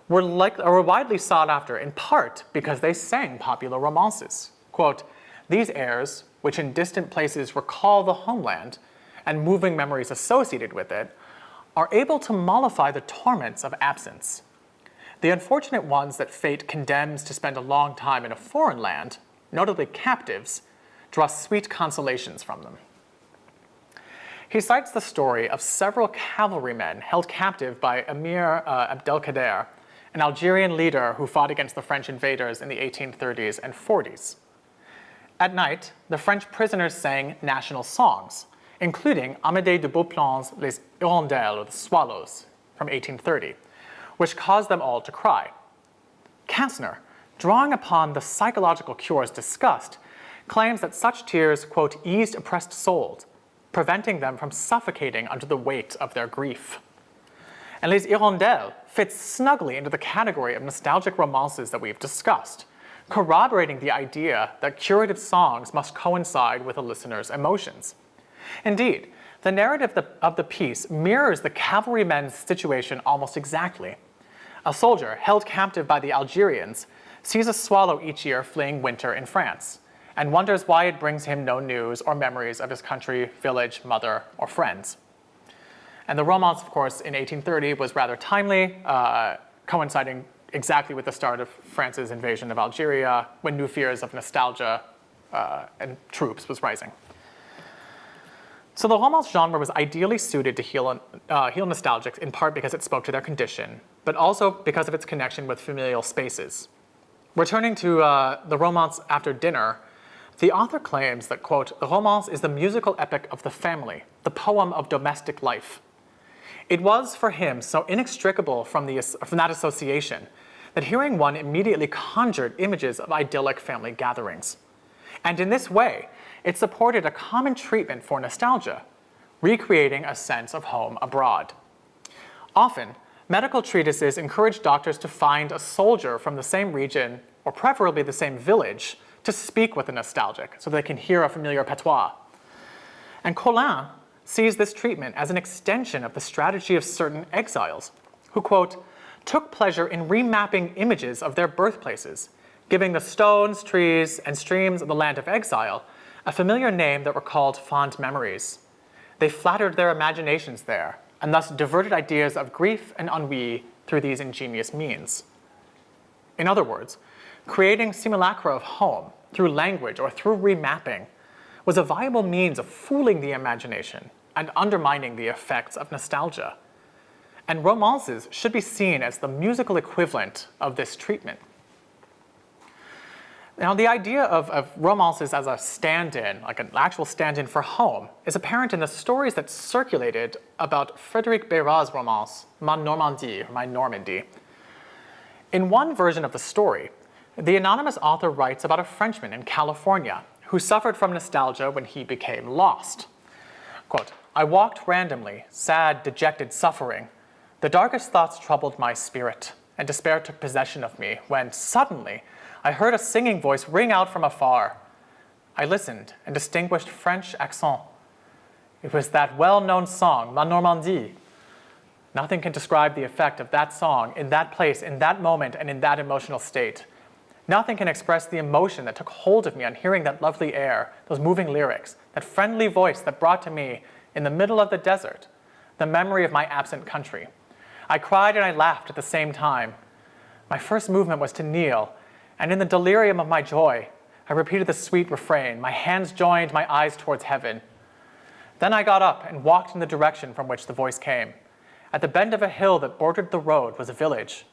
were widely sought after in part because they sang popular romances. Quote, "These airs, which in distant places recall the homeland and moving memories associated with it, are able to mollify the torments of absence. The unfortunate ones that fate condemns to spend a long time in a foreign land, notably captives, draw sweet consolations from them." He cites the story of several cavalrymen held captive by Emir Abdelkader, an Algerian leader who fought against the French invaders in the 1830s and 40s. At night, the French prisoners sang national songs, including Amédée de Beauplain's Les Hirondelles, or the Swallows, from 1830, which caused them all to cry. Cassner, drawing upon the psychological cures discussed, claims that such tears, quote, "eased oppressed souls, preventing them from suffocating under the weight of their grief." And Les Hirondelles fits snugly into the category of nostalgic romances that we've discussed, corroborating the idea that curative songs must coincide with a listener's emotions. Indeed, the narrative of the piece mirrors the cavalrymen's situation almost exactly. A soldier held captive by the Algerians sees a swallow each year fleeing winter in France, and wonders why it brings him no news or memories of his country, village, mother, or friends. And the romance, of course, in 1830 was rather timely, coinciding exactly with the start of France's invasion of Algeria, when new fears of nostalgia and troops was rising. So the romance genre was ideally suited to heal nostalgics, in part because it spoke to their condition, but also because of its connection with familial spaces. Returning to the romance After Dinner, the author claims that, quote, "The romance is the musical epic of the family, the poem of domestic life." It was, for him, so inextricable from that association that hearing one immediately conjured images of idyllic family gatherings. And in this way, it supported a common treatment for nostalgia, recreating a sense of home abroad. Often, medical treatises encourage doctors to find a soldier from the same region, or preferably the same village, to speak with a nostalgic so they can hear a familiar patois. And Collin sees this treatment as an extension of the strategy of certain exiles who, quote, "took pleasure in remapping images of their birthplaces, giving the stones, trees, and streams of the land of exile a familiar name that recalled fond memories. They flattered their imaginations there, and thus diverted ideas of grief and ennui through these ingenious means." In other words, creating simulacra of home through language or through remapping was a viable means of fooling the imagination and undermining the effects of nostalgia. And romances should be seen as the musical equivalent of this treatment. Now, the idea of romances as a stand-in, like an actual stand-in for home, is apparent in the stories that circulated about Frédéric Bérat's romance, Ma Normandie, or My Normandy. In one version of the story, the anonymous author writes about a Frenchman in California who suffered from nostalgia when he became lost. Quote, "I walked randomly, sad, dejected, suffering. The darkest thoughts troubled my spirit, and despair took possession of me, when suddenly I heard a singing voice ring out from afar. I listened and distinguished French accent. It was that well-known song, Ma Normandie. Nothing can describe the effect of that song in that place, in that moment, and in that emotional state. Nothing can express the emotion that took hold of me on hearing that lovely air, those moving lyrics, that friendly voice that brought to me, in the middle of the desert, the memory of my absent country. I cried and I laughed at the same time. My first movement was to kneel, and in the delirium of my joy, I repeated the sweet refrain, my hands joined, my eyes towards heaven. Then I got up and walked in the direction from which the voice came. At the bend of a hill that bordered the road was a village.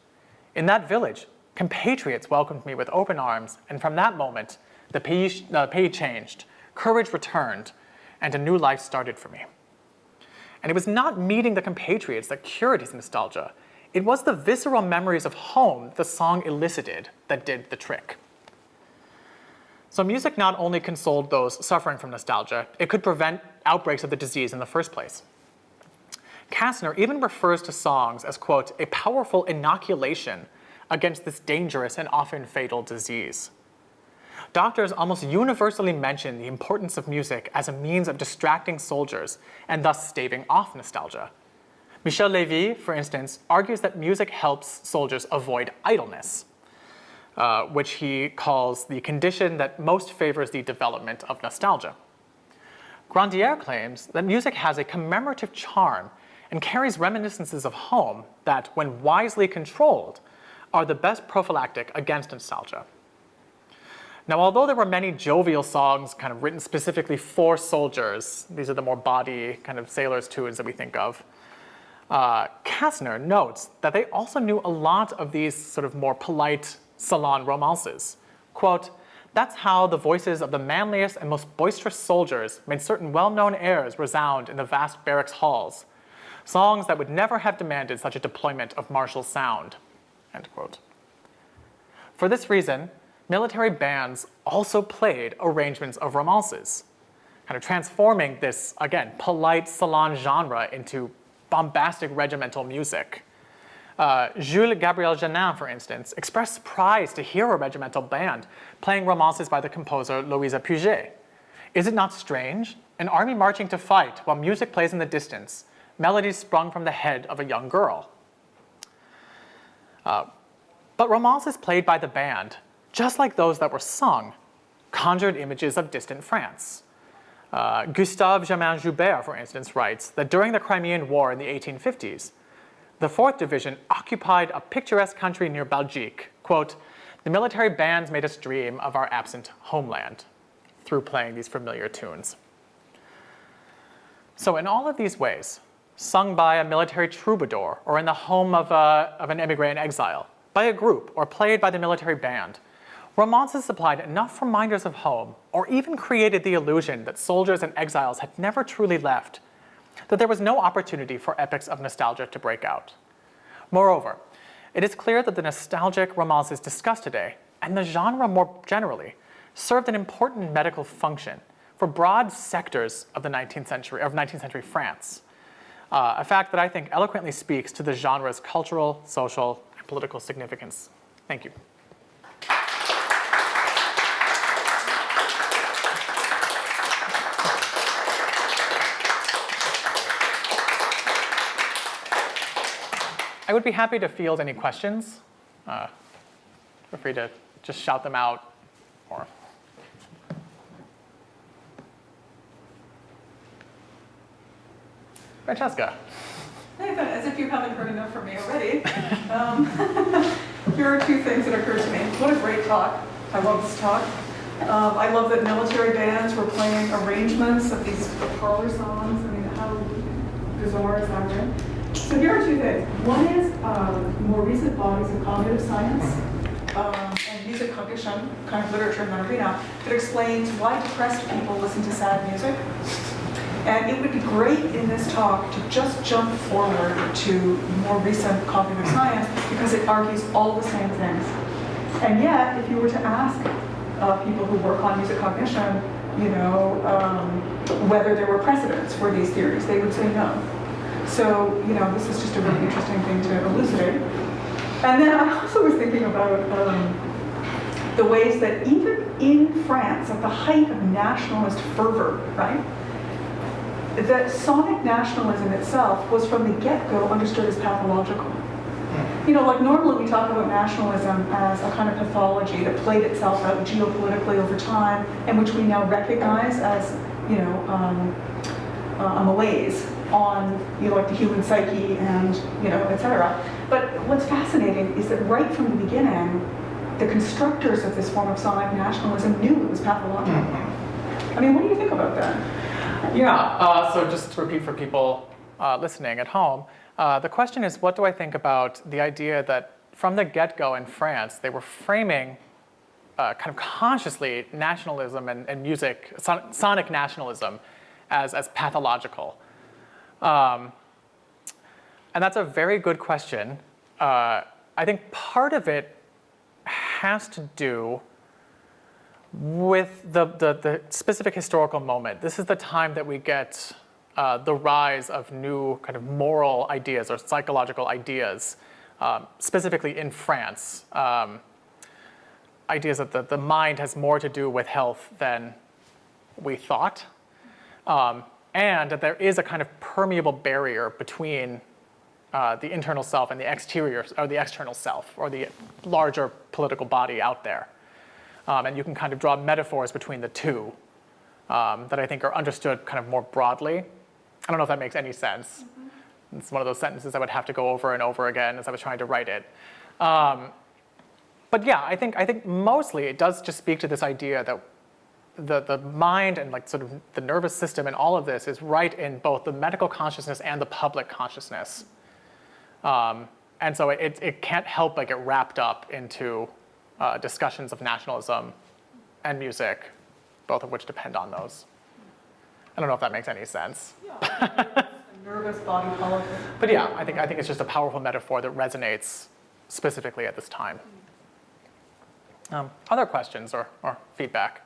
In that village, compatriots welcomed me with open arms, and from that moment, the pays changed, courage returned, and a new life started for me. And it was not meeting the compatriots that cured his nostalgia. It was the visceral memories of home the song elicited that did the trick. So music not only consoled those suffering from nostalgia, it could prevent outbreaks of the disease in the first place. Kastner even refers to songs as, quote, a powerful inoculation against this dangerous and often fatal disease. Doctors almost universally mention the importance of music as a means of distracting soldiers and thus staving off nostalgia. Michel Lévy, for instance, argues that music helps soldiers avoid idleness, which he calls the condition that most favors the development of nostalgia. Grandier claims that music has a commemorative charm and carries reminiscences of home that, when wisely controlled, are the best prophylactic against nostalgia. Now, although there were many jovial songs kind of written specifically for soldiers, these are the more bawdy kind of sailors' tunes that we think of, Kastner notes that they also knew a lot of these sort of more polite salon romances. Quote, that's how the voices of the manliest and most boisterous soldiers made certain well-known airs resound in the vast barracks halls, songs that would never have demanded such a deployment of martial sound, end quote. For this reason, military bands also played arrangements of romances, kind of transforming this, again, polite salon genre into bombastic regimental music. Jules Gabriel Janin, for instance, expressed surprise to hear a regimental band playing romances by the composer Louisa Puget. Is it not strange? An army marching to fight while music plays in the distance, melodies sprung from the head of a young girl. But romances played by the band, just like those that were sung, conjured images of distant France. Gustave Germain Joubert, for instance, writes that during the Crimean War in the 1850s, the 4th Division occupied a picturesque country near Belgique. Quote, the military bands made us dream of our absent homeland through playing these familiar tunes. So in all of these ways, sung by a military troubadour or in the home of an émigré in exile, by a group or played by the military band, romances supplied enough reminders of home, or even created the illusion that soldiers and exiles had never truly left, that there was no opportunity for epics of nostalgia to break out. Moreover, it is clear that the nostalgic romances discussed today, and the genre more generally, served an important medical function for broad sectors of the 19th century France, a fact that I think eloquently speaks to the genre's cultural, social, and political significance. Thank you. I would be happy to field any questions. Feel free to just shout them out. Or Francesca. Nathan, as if you haven't heard enough from me already. Here are two things that occurred to me. What a great talk. I love this talk. I love that military bands were playing arrangements of these parlor songs. I mean, how bizarre is that, right? So here are two things. One is more recent bodies of cognitive science and music cognition, kind of literature in that arena, that explains why depressed people listen to sad music. And it would be great in this talk to just jump forward to more recent cognitive science because it argues all the same things. And yet, if you were to ask people who work on music cognition, whether there were precedents for these theories, they would say no. So, this is just a really interesting thing to elucidate. And then I also was thinking about the ways that even in France, at the height of nationalist fervor, right, that sonic nationalism itself was from the get-go understood as pathological. Like normally we talk about nationalism as a kind of pathology that played itself out geopolitically over time and which we now recognize as, a malaise on, like the human psyche and, et cetera. But what's fascinating is that right from the beginning, the constructors of this form of sonic nationalism knew it was pathological. I mean, what do you think about that? Yeah, so just to repeat for people listening at home, the question is, what do I think about the idea that from the get-go in France, they were framing kind of consciously nationalism and music, sonic nationalism, as pathological? And that's a very good question. I think part of it has to do with the specific historical moment. This is the time that we get the rise of new kind of moral ideas or psychological ideas, specifically in France. Ideas that the mind has more to do with health than we thought. And that there is a kind of permeable barrier between the internal self and the exterior, or the external self, or the larger political body out there. And you can kind of draw metaphors between the two that I think are understood kind of more broadly. I don't know if that makes any sense. Mm-hmm. It's one of those sentences I would have to go over and over again as I was trying to write it. But yeah, I think mostly it does just speak to this idea that the mind and like sort of the nervous system and all of this is right in both the medical consciousness and the public consciousness. And so it can't help but get wrapped up into discussions of nationalism and music, both of which depend on those. I don't know if that makes any sense. Yeah, nervous body politics. But yeah, I think it's just a powerful metaphor that resonates specifically at this time. Other questions or feedback?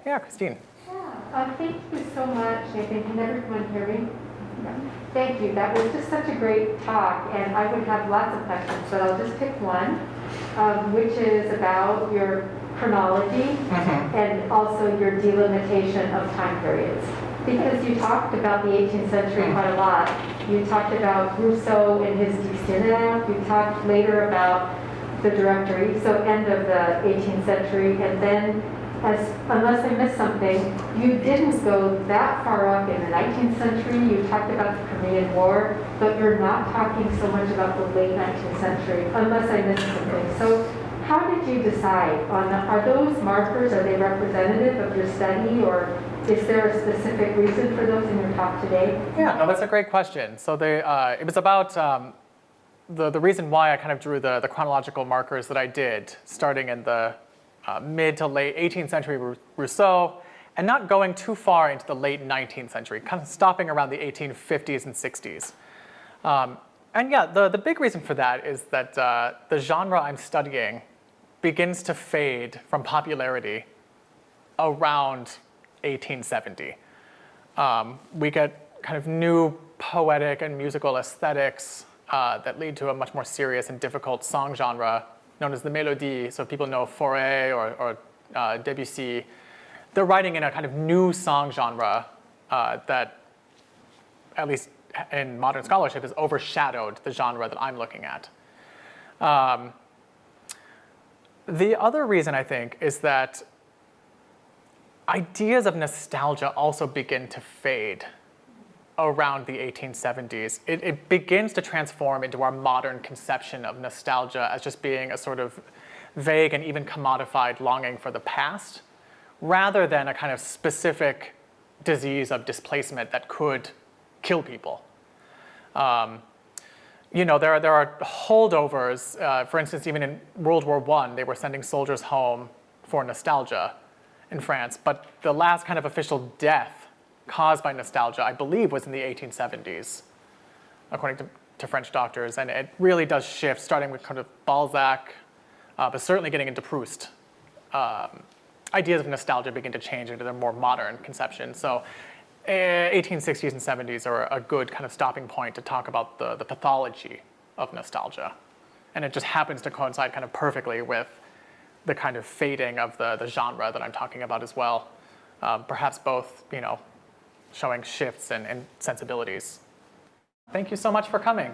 Yeah, Christine. Yeah, thank you so much. I think, can everyone hear me? Thank you. That was just such a great talk, and I would have lots of questions, but I'll just pick one, which is about your chronology and also your delimitation of time periods. Because you talked about the 18th century quite a lot. You talked about Rousseau and his Dictionnaire. You talked later about the Directory, so end of the 18th century, and then unless I missed something, you didn't go that far up in the 19th century. You talked about the Korean War, but you're not talking so much about the late 19th century, unless I missed something. So how did you decide on are those markers, are they representative of your study, or is there a specific reason for those in your talk today? Yeah, no, that's a great question. So it was about the reason why I kind of drew the chronological markers that I did, starting in the mid to late 18th century Rousseau, and not going too far into the late 19th century, kind of stopping around the 1850s and 60s. And yeah, the big reason for that is that the genre I'm studying begins to fade from popularity around 1870. We get kind of new poetic and musical aesthetics that lead to a much more serious and difficult song genre known as the mélodie. So people know Fauré or Debussy. They're writing in a kind of new song genre that, at least in modern scholarship, has overshadowed the genre that I'm looking at. The other reason, I think, is that ideas of nostalgia also begin to fade around the 1870s. It begins to transform into our modern conception of nostalgia as just being a sort of vague and even commodified longing for the past, rather than a kind of specific disease of displacement that could kill people. You know, there are holdovers. For instance, even in World War I, they were sending soldiers home for nostalgia in France, but the last kind of official death caused by nostalgia, I believe, was in the 1870s, according to French doctors. And it really does shift, starting with kind of Balzac, but certainly getting into Proust. Ideas of nostalgia begin to change into their more modern conception. So 1860s and 70s are a good kind of stopping point to talk about the pathology of nostalgia. And it just happens to coincide kind of perfectly with the kind of fading of the genre that I'm talking about as well. Perhaps both, you know, showing shifts and sensibilities. Thank you so much for coming.